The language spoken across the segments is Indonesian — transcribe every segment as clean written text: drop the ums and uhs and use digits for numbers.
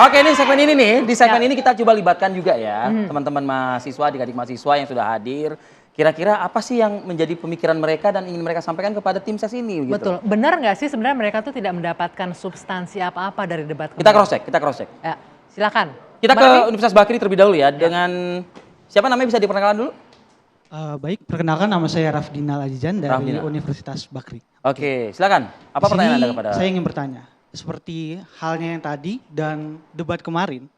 Oke, ini segmen ini nih, di segmen ini kita coba libatkan juga ya teman-teman mahasiswa, adik-adik mahasiswa yang sudah hadir. Kira-kira apa sih yang menjadi pemikiran mereka dan ingin mereka sampaikan kepada tim ses ini gitu. Betul, benar nggak sih sebenarnya mereka tuh tidak mendapatkan substansi apa-apa dari debat Kita kemarin? cross check. Ya, silakan. Kita Mbak ke Eni? Universitas Bakri terlebih dahulu ya dengan siapa namanya bisa diperkenalkan dulu? Baik, perkenalkan nama saya Rafdinal Azijan dari Rafdinal. Universitas Bakri. Oke, silakan. Apa Di pertanyaan sini Anda kepada saya ingin bertanya, seperti halnya yang tadi dan debat kemarin,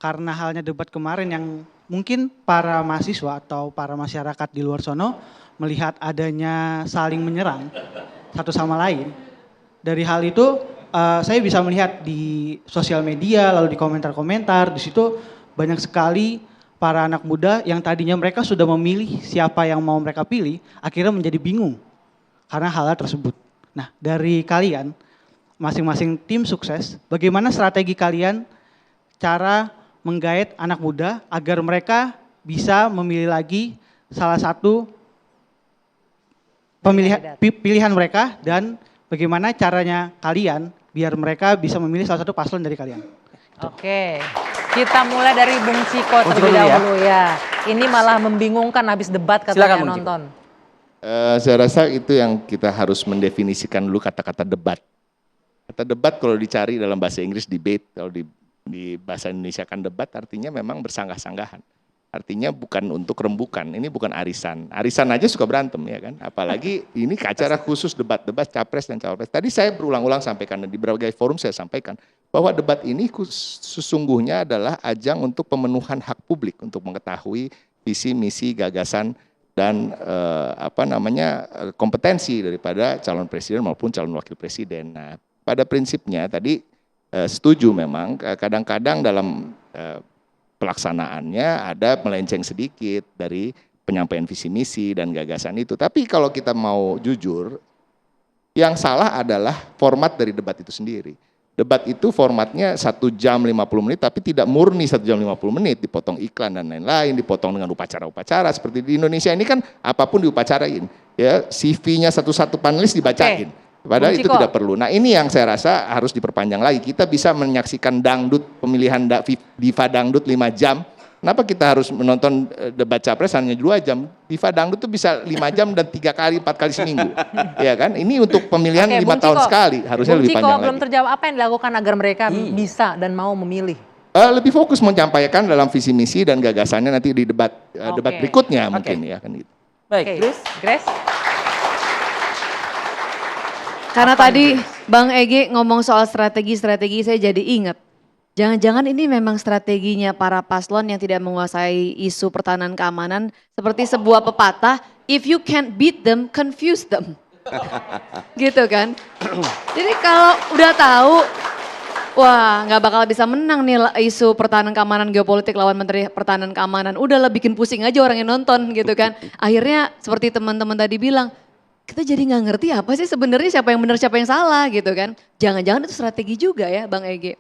karena halnya debat kemarin yang mungkin para mahasiswa atau para masyarakat di luar sono melihat adanya saling menyerang satu sama lain. Dari hal itu saya bisa melihat di sosial media, lalu di komentar-komentar, di situ banyak sekali para anak muda yang tadinya mereka sudah memilih siapa yang mau mereka pilih, akhirnya menjadi bingung karena hal tersebut. Nah, dari kalian, masing-masing tim sukses, bagaimana strategi kalian cara menggait anak muda agar mereka bisa memilih lagi salah satu pilihan mereka dan bagaimana caranya kalian biar mereka bisa memilih salah satu paslon dari kalian. Oke, kita mulai dari Bung Ciko Bung Ciko terlebih dulu ya. dahulu ya. Ini malah membingungkan habis debat katanya Silakan, Bung Ciko. nonton. Saya rasa itu yang kita harus mendefinisikan dulu kata-kata debat. Kata debat kalau dicari dalam bahasa Inggris debate, kalau di bahasa Indonesia kan debat artinya memang bersanggah-sanggahan. Artinya bukan untuk rembukan, ini bukan arisan. Arisan aja suka berantem ya kan. Apalagi ini acara khusus debat-debat capres dan cawapres. Tadi saya berulang-ulang sampaikan di berbagai forum saya sampaikan bahwa debat ini sesungguhnya adalah ajang untuk pemenuhan hak publik untuk mengetahui visi, misi, gagasan dan kompetensi daripada calon presiden maupun calon wakil presiden. Nah, pada prinsipnya tadi setuju memang kadang-kadang dalam pelaksanaannya ada melenceng sedikit dari penyampaian visi misi dan gagasan itu. Tapi kalau kita mau jujur, yang salah adalah format dari debat itu sendiri. Debat itu formatnya 1 jam 50 menit tapi tidak murni 1 jam 50 menit, dipotong iklan dan lain-lain, dipotong dengan upacara-upacara seperti di Indonesia ini kan apapun diupacarain. Ya, CV-nya satu-satu panelis dibacain. Padahal Bung itu Ciko. tidak perlu. Nah, ini yang saya rasa harus diperpanjang lagi. Kita bisa menyaksikan dangdut, pemilihan diva dangdut 5 jam. Kenapa kita harus menonton debat capres hanya 2 jam? Diva dangdut itu bisa 5 jam dan 3 kali, 4 kali seminggu. Ya kan? Ini untuk pemilihan 5 Bung tahun Ciko. sekali. Harusnya Bung lebih Ciko panjang belum lagi. terjawab apa yang dilakukan agar mereka bisa dan mau memilih. Lebih fokus menyampaikan dalam visi misi dan gagasannya nanti di debat debat berikutnya mungkin ya kan gitu. Baik, Oke, Grace. Karena tadi Bang Ege ngomong soal strategi, saya jadi ingat. Jangan-jangan ini memang strateginya para paslon yang tidak menguasai isu pertahanan keamanan seperti sebuah pepatah, if you can't beat them, confuse them. Gitu kan. Jadi kalau udah tahu, wah nggak bakal bisa menang nih isu pertahanan keamanan geopolitik lawan Menteri Pertahanan Keamanan. Udah lah bikin pusing aja orang yang nonton gitu kan. Akhirnya seperti teman-teman tadi bilang, kita jadi nggak ngerti apa sih sebenarnya siapa yang benar siapa yang salah gitu kan. Jangan-jangan itu strategi juga ya Bang Ege.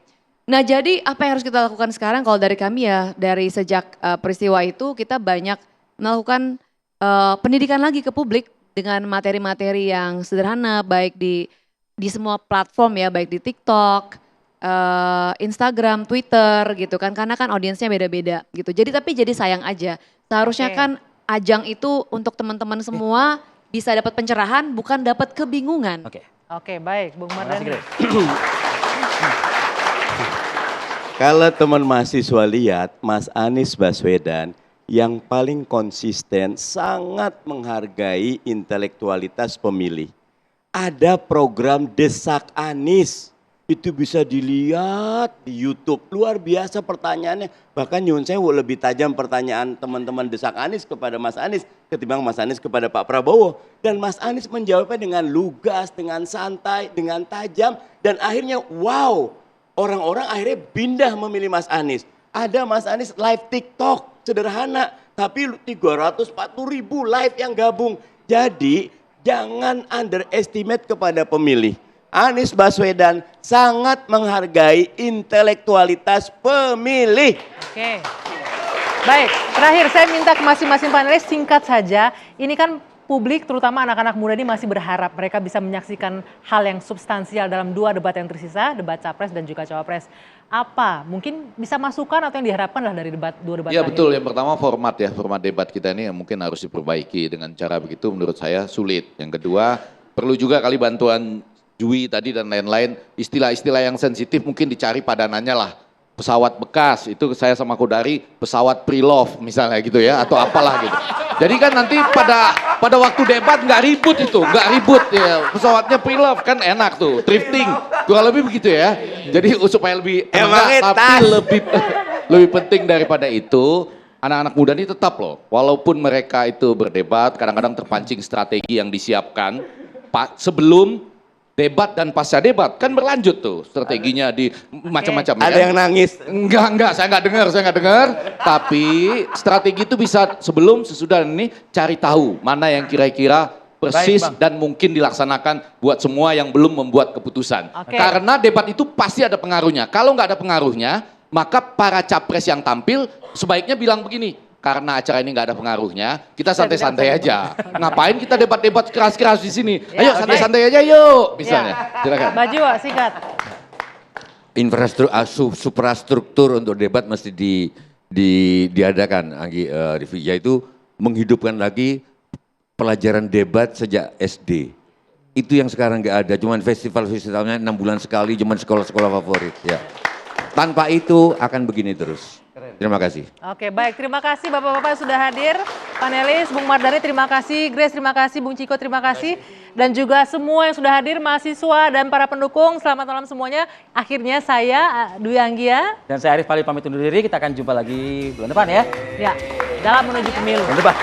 Nah jadi apa yang harus kita lakukan sekarang kalau dari kami ya dari sejak peristiwa itu kita banyak melakukan pendidikan lagi ke publik dengan materi-materi yang sederhana baik di semua platform ya baik di TikTok, Instagram, Twitter gitu kan karena kan audiensnya beda-beda gitu. Tapi jadi sayang aja seharusnya kan ajang itu untuk teman-teman semua bisa dapat pencerahan bukan dapat kebingungan. Oke, baik Bung Mardhani. Kalau teman mahasiswa lihat Mas Anies Baswedan yang paling konsisten sangat menghargai intelektualitas pemilih. Ada program Desak Anies. Itu bisa dilihat di YouTube. Luar biasa pertanyaannya. Bahkan nyun sewu lebih tajam pertanyaan teman-teman Desak Anies kepada Mas Anies ketimbang Mas Anies kepada Pak Prabowo. Dan Mas Anies menjawabnya dengan lugas, dengan santai, dengan tajam. Dan akhirnya wow, orang-orang akhirnya pindah memilih Mas Anies. Ada Mas Anies live TikTok, sederhana. Tapi 340 ribu live yang gabung. Jadi jangan underestimate kepada pemilih. Anies Baswedan sangat menghargai intelektualitas pemilih. Oke. Baik, terakhir saya minta ke masing-masing panelis singkat saja. Ini kan publik terutama anak-anak muda ini masih berharap mereka bisa menyaksikan hal yang substansial dalam 2 debat yang tersisa, debat Capres dan juga Cawapres. Apa? Mungkin bisa masukan atau yang diharapkan lah dari 2 debat Iya terakhir? betul, yang pertama format ya, format debat kita ini yang mungkin harus diperbaiki dengan cara begitu menurut saya sulit. Yang kedua, perlu juga kali bantuan Jui tadi dan lain-lain, istilah-istilah yang sensitif mungkin dicari padanannya lah. Pesawat bekas, itu saya sama Kodari pesawat pre-love misalnya gitu ya, atau apalah gitu. Jadi kan nanti pada waktu debat nggak ribut itu, nggak ribut ya. Pesawatnya pre-love kan enak tuh, thrifting, kurang lebih begitu ya. Jadi supaya lebih Emangnya tapi tas. lebih penting daripada itu, anak-anak muda ini tetap loh, walaupun mereka itu berdebat, kadang-kadang terpancing strategi yang disiapkan sebelum debat dan pasca debat kan berlanjut tuh strateginya di macam-macam. Ada kan? yang nangis. Enggak, saya nggak dengar. Tapi strategi itu bisa sebelum sesudah ini cari tahu mana yang kira-kira persis Baik, Bang. dan mungkin dilaksanakan buat semua yang belum membuat keputusan. Oke. Karena debat itu pasti ada pengaruhnya. Kalau nggak ada pengaruhnya, maka para capres yang tampil sebaiknya bilang begini. Karena acara ini nggak ada pengaruhnya, kita santai-santai aja. Ngapain kita debat-debat keras-keras di sini? Ayo oke. santai-santai aja yuk, misalnya. Silakan. Baju singkat. Suprastruktur untuk debat mesti diadakan, Anggi, Rivi, yaitu menghidupkan lagi pelajaran debat sejak SD. Itu yang sekarang nggak ada, cuman festivalnya 6 bulan sekali, cuman sekolah-sekolah favorit. Ya. Tanpa itu akan begini terus. Terima kasih. Oke, baik. Terima kasih Bapak-Bapak sudah hadir. Panelis, Bung Mardhani terima kasih, Grace terima kasih, Bung Ciko terima kasih. Dan juga semua yang sudah hadir, mahasiswa dan para pendukung. Selamat malam semuanya. Akhirnya saya, Dwi Anggia. Dan saya Arif Pali pamit undur diri, kita akan jumpa lagi bulan depan ya. Ya, dalam menuju pemilu. Bulan depan.